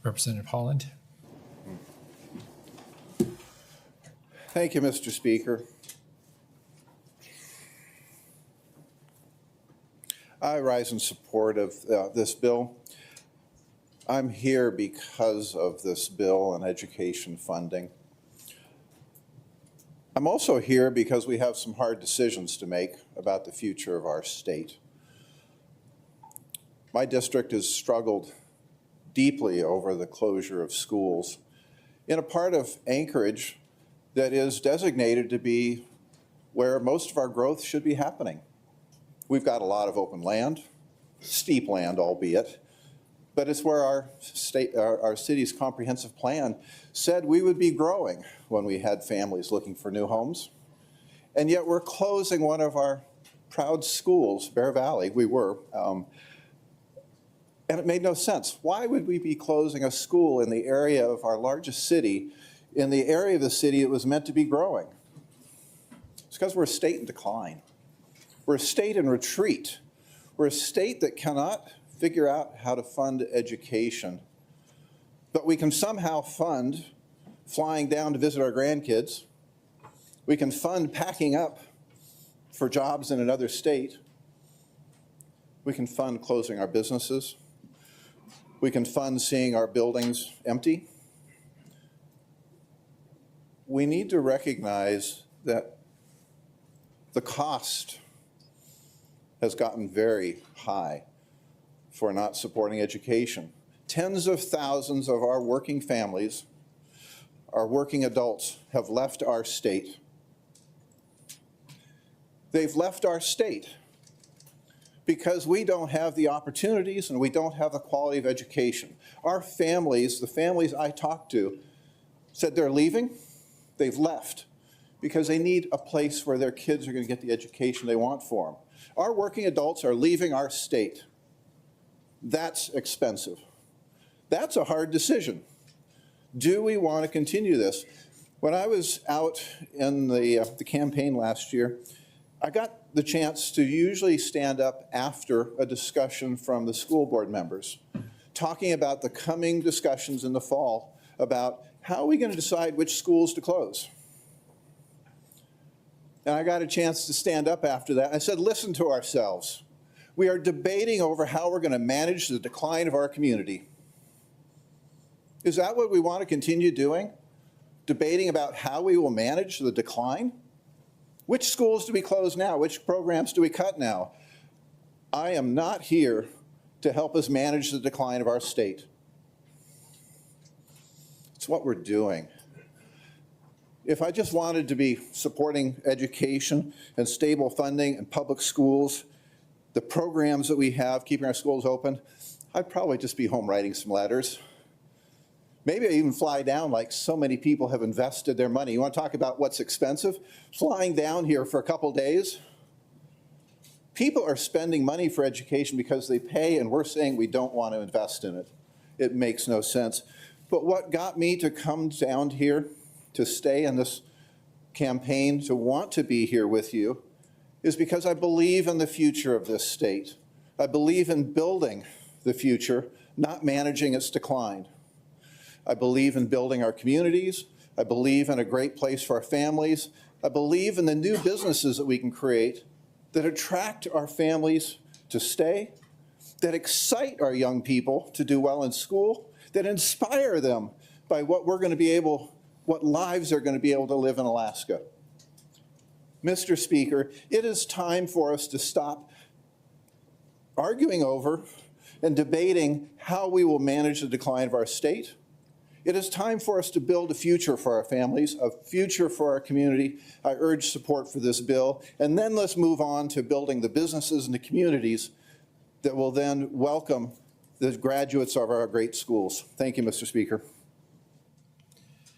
Representative Holland. Thank you, Mr. Speaker. I rise in support of this bill. I'm here because of this bill on education funding. I'm also here because we have some hard decisions to make about the future of our state. My district has struggled deeply over the closure of schools in a part of Anchorage that is designated to be where most of our growth should be happening. We've got a lot of open land, steep land albeit, but it's where our city's comprehensive plan said we would be growing when we had families looking for new homes. And yet we're closing one of our proud schools, Bear Valley, we were, and it made no sense. Why would we be closing a school in the area of our largest city, in the area of the city it was meant to be growing? It's because we're a state in decline. We're a state in retreat. We're a state that cannot figure out how to fund education, but we can somehow fund flying down to visit our grandkids. We can fund packing up for jobs in another state. We can fund closing our businesses. We can fund seeing our buildings empty. We need to recognize that the cost has gotten very high for not supporting education. Tens of thousands of our working families, our working adults, have left our state. They've left our state because we don't have the opportunities and we don't have the quality of education. Our families, the families I talked to, said they're leaving. They've left because they need a place where their kids are going to get the education they want for them. Our working adults are leaving our state. That's expensive. That's a hard decision. Do we want to continue this? When I was out in the campaign last year, I got the chance to usually stand up after a discussion from the school board members, talking about the coming discussions in the fall about how are we going to decide which schools to close. And I got a chance to stand up after that. I said, listen to ourselves. We are debating over how we're going to manage the decline of our community. Is that what we want to continue doing? Debating about how we will manage the decline? Which schools do we close now? Which programs do we cut now? I am not here to help us manage the decline of our state. It's what we're doing. If I just wanted to be supporting education and stable funding and public schools, the programs that we have, keeping our schools open, I'd probably just be home writing some letters. Maybe I even fly down like so many people have invested their money. You want to talk about what's expensive? Flying down here for a couple days. People are spending money for education because they pay, and we're saying we don't want to invest in it. It makes no sense. But what got me to come down here, to stay in this campaign, to want to be here with you, is because I believe in the future of this state. I believe in building the future, not managing its decline. I believe in building our communities. I believe in a great place for our families. I believe in the new businesses that we can create that attract our families to stay, that excite our young people to do well in school, that inspire them by what lives they're going to be able to live in Alaska. Mr. Speaker, it is time for us to stop arguing over and debating how we will manage the decline of our state. It is time for us to build a future for our families, a future for our community. I urge support for this bill, and then let's move on to building the businesses and the communities that will then welcome the graduates of our great schools. Thank you, Mr. Speaker.